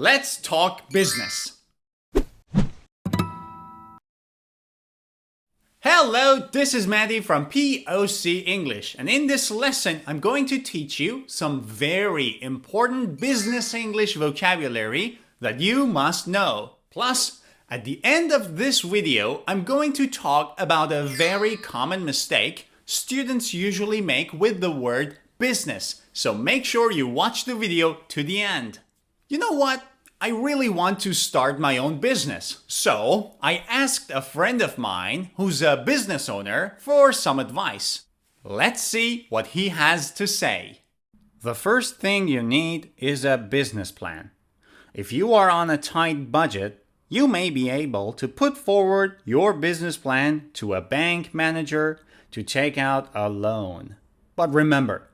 Let's talk business. Hello, this is Maddie from POC English, and in this lesson, I'm going to teach you some very important business English vocabulary that you must know. Plus, at the end of this video, I'm going to talk about a very common mistake students usually make with the word business. So make sure you watch the video to the end. You know what? I really want to start my own business. So I asked a friend of mine who's a business owner for some advice. Let's see what he has to say. The first thing you need is a business plan. If you are on a tight budget, you may be able to put forward your business plan to a bank manager to take out a loan. But remember,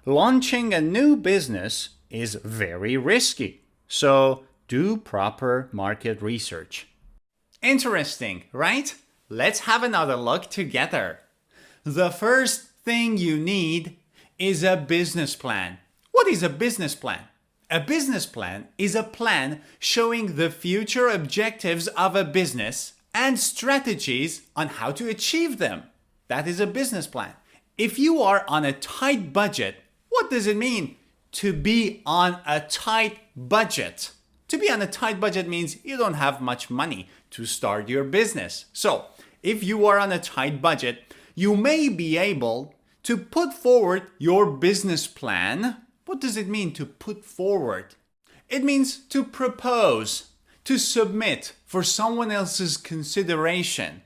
launching a new business is very risky. So do proper market research. Interesting, right? Let's have another look together. The first thing you need is a business plan. What is a business plan? A business plan is a plan showing the future objectives of a business and strategies on how to achieve them. That is a business plan. If you are on a tight budget, what does it mean to be on a tight budget? To be on a tight budget means you don't have much money to start your business. So, if you are on a tight budget, you may be able to put forward your business plan. What does it mean to put forward? It means to propose, to submit for someone else's consideration.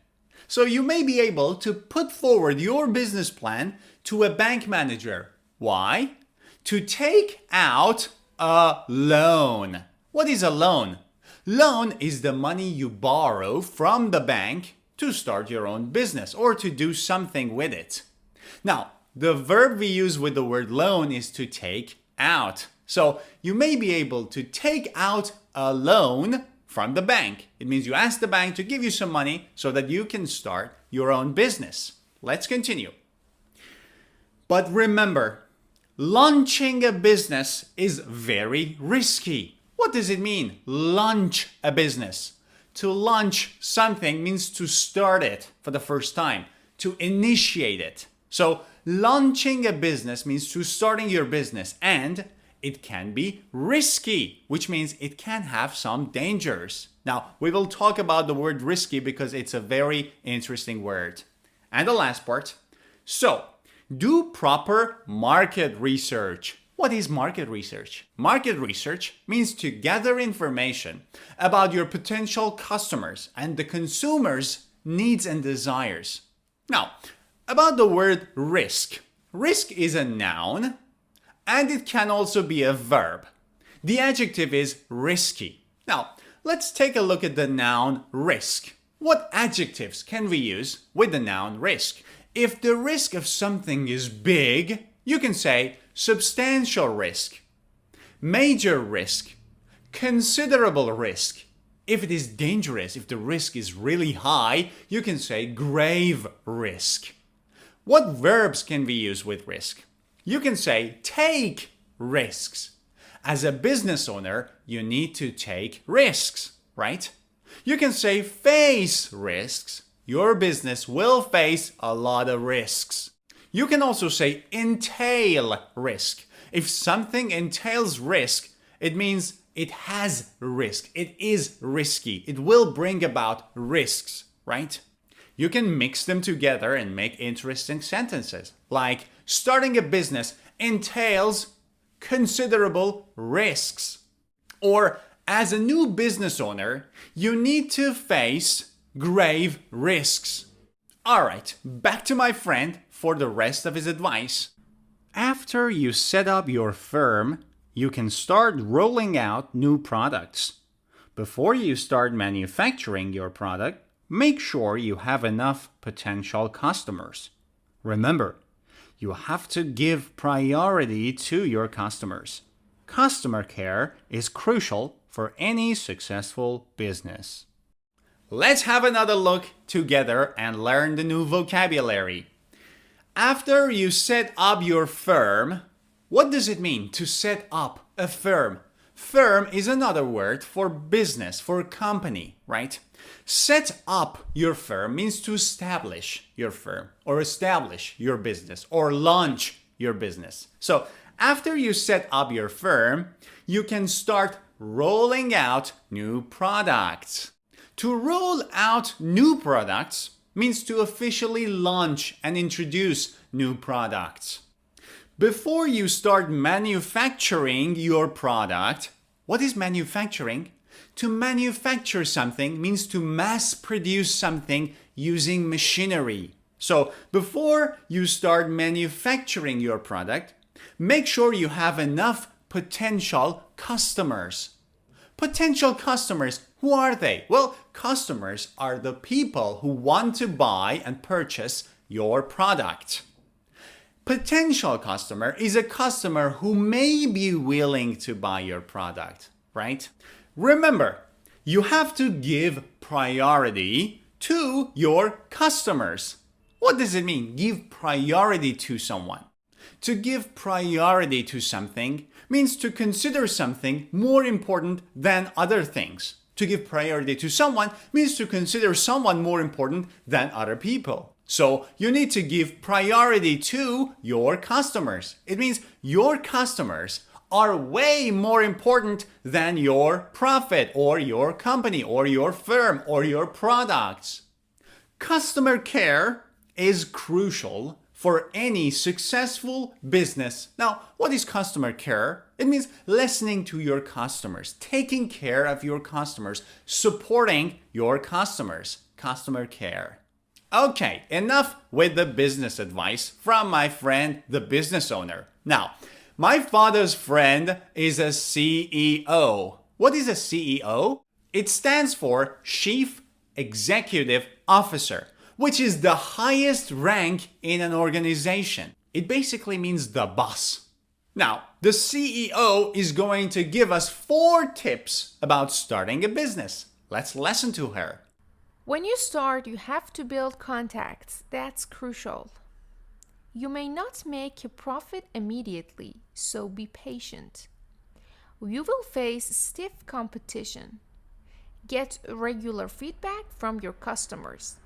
So you may be able to put forward your business plan to a bank manager. Why? To take out a loan. What is a loan? Loan is the money you borrow from the bank to start your own business or to do something with it. Now, the verb we use with the word loan is to take out. So you may be able to take out a loan from the bank. It means you ask the bank to give you some money so that you can start your own business. Let's continue. But remember, launching a business is very risky. What does it mean, launch a business? To launch something means to start it for the first time, to initiate it. So launching a business means to starting your business, and it can be risky, which means it can have some dangers. Now, we will talk about the word risky because it's a very interesting word. And the last part. So, do proper market research. What is market research? Market research means to gather information about your potential customers and the consumers' needs and desires. Now, about the word risk. Risk is a noun and it can also be a verb. The adjective is risky. Now, let's take a look at the noun risk. What adjectives can we use with the noun risk? If the risk of something is big, you can say substantial risk, major risk, considerable risk. If it is dangerous, if the risk is really high, you can say grave risk. What verbs can we use with risk? You can say take risks. As a business owner, you need to take risks, right? You can say face risks. Your business will face a lot of risks. You can also say entail risk. If something entails risk, it means it has risk. It is risky. It will bring about risks, right? You can mix them together and make interesting sentences. Like, starting a business entails considerable risks. Or, as a new business owner, you need to face grave risks. Alright, back to my friend for the rest of his advice. After you set up your firm, you can start rolling out new products. Before you start manufacturing your product, make sure you have enough potential customers. Remember, you have to give priority to your customers. Customer care is crucial for any successful business. Let's have another look together and learn the new vocabulary. After you set up your firm, what does it mean to set up a firm? Firm is another word for business, for company, right? Set up your firm means to establish your firm or establish your business or launch your business. So after you set up your firm, you can start rolling out new products. To roll out new products means to officially launch and introduce new products. Before you start manufacturing your product, what is manufacturing? To manufacture something means to mass produce something using machinery. So before you start manufacturing your product, make sure you have enough potential customers. Potential customers, who are they? Well, customers are the people who want to buy and purchase your product. Potential customer is a customer who may be willing to buy your product, right? Remember, you have to give priority to your customers. What does it mean? Give priority to someone. To give priority to something means to consider something more important than other things. To give priority to someone means to consider someone more important than other people. So you need to give priority to your customers. It means your customers are way more important than your profit or your company or your firm or your products. Customer care is crucial for any successful business. Now, what is customer care? It means listening to your customers, taking care of your customers, supporting your customers. Customer care. Okay, enough with the business advice from my friend, the business owner. Now, my father's friend is a CEO. What is a CEO? It stands for Chief Executive Officer, which is the highest rank in an organization. It basically means the boss. Now, the CEO is going to give us 4 tips about starting a business. Let's listen to her. When you start, you have to build contacts. That's crucial. You may not make a profit immediately, so be patient. You will face stiff competition. Get regular feedback from your customers.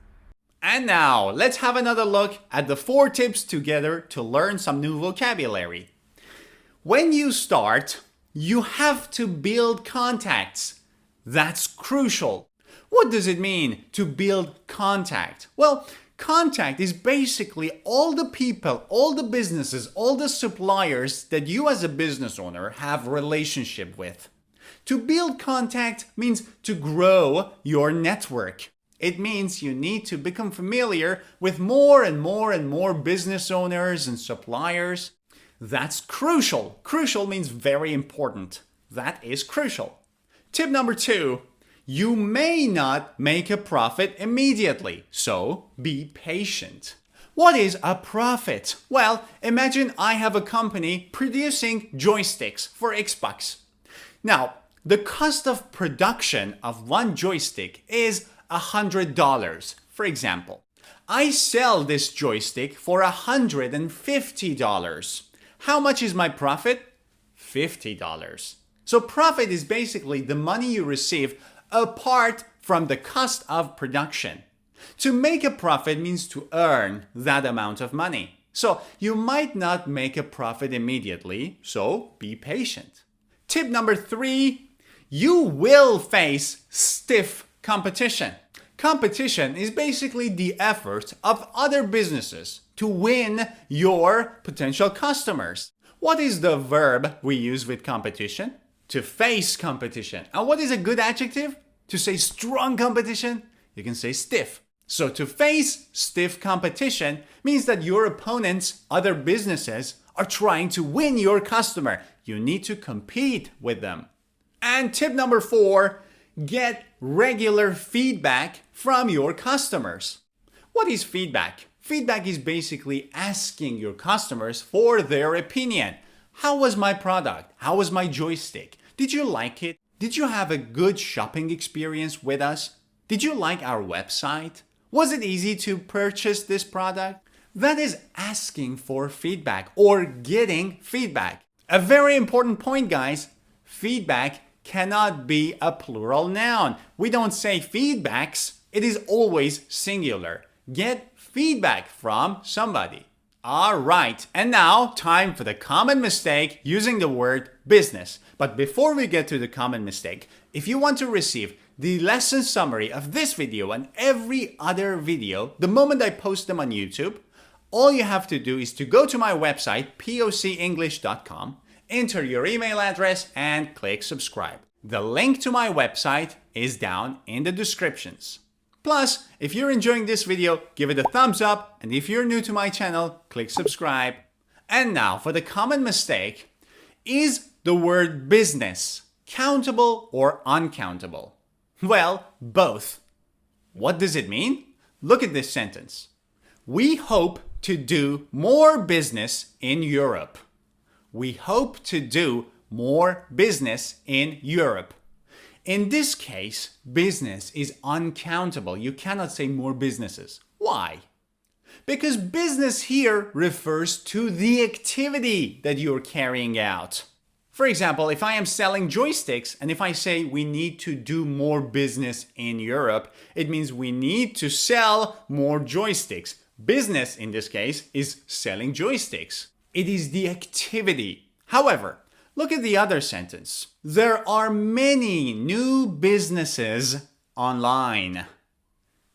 And now, let's have another look at the 4 tips together to learn some new vocabulary. When you start, you have to build contacts. That's crucial. What does it mean to build contact? Well, contact is basically all the people, all the businesses, all the suppliers that you as a business owner have relationship with. To build contact means to grow your network. It means you need to become familiar with more and more and more business owners and suppliers. That's crucial. Crucial means very important. That is crucial. Tip number 2. You may not make a profit immediately, so be patient. What is a profit? Well, imagine I have a company producing joysticks for Xbox. Now, the cost of production of one joystick is $100, for example. I sell this joystick for $150. How much is my profit? $50. So profit is basically the money you receive apart from the cost of production. To make a profit means to earn that amount of money. So you might not make a profit immediately, so be patient. Tip number 3, you will face stiff competition. Competition is basically the effort of other businesses to win your potential customers. What is the verb we use with competition? To face competition. And what is a good adjective? To say strong competition, you can say stiff. So to face stiff competition means that your opponents, other businesses, are trying to win your customer. You need to compete with them. And tip number 4, get regular feedback from your customers. What is feedback? Feedback is basically asking your customers for their opinion. How was my product? How was my joystick? Did you like it? Did you have a good shopping experience with us? Did you like our website? Was it easy to purchase this product? That is asking for feedback or getting feedback. A very important point, guys. feedback cannot be a plural noun. We don't say feedbacks. It is always singular. Get feedback from somebody. All right, and now time for the common mistake using the word business. But before we get to the common mistake, if you want to receive the lesson summary of this video and every other video the moment I post them on YouTube, all you have to do is to go to my website, pocenglish.com, enter your email address, and click subscribe. The link to my website is down in the descriptions. Plus, if you're enjoying this video, give it a thumbs up, and if you're new to my channel, click subscribe. And now for the common mistake, is the word business countable or uncountable? Well, both. What does it mean? Look at this sentence. We hope to do more business in Europe. We hope to do more business in Europe. In this case, business is uncountable. You cannot say more businesses. Why? Because business here refers to the activity that you're carrying out. For example, if I am selling joysticks and if I say we need to do more business in Europe, it means we need to sell more joysticks. Business in this case is selling joysticks. It is the activity. However, look at the other sentence. There are many new businesses online.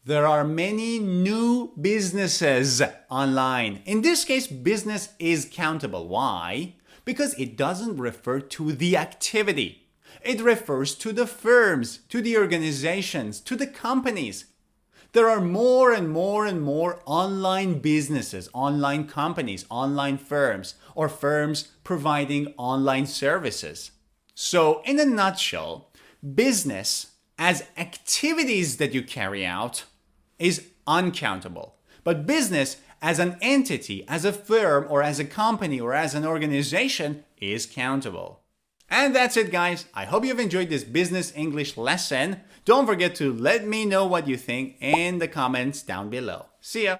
There are many new businesses online. In this case, business is countable. Why? Because it doesn't refer to the activity. It refers to the firms, to the organizations, to the companies. There are more and more and more online businesses, online companies, online firms, or firms providing online services. So, in a nutshell, business as activities that you carry out is uncountable. But business as an entity, as a firm, or as a company, or as an organization is countable. And that's it, guys. I hope you've enjoyed this business English lesson. Don't forget to let me know what you think in the comments down below. See ya!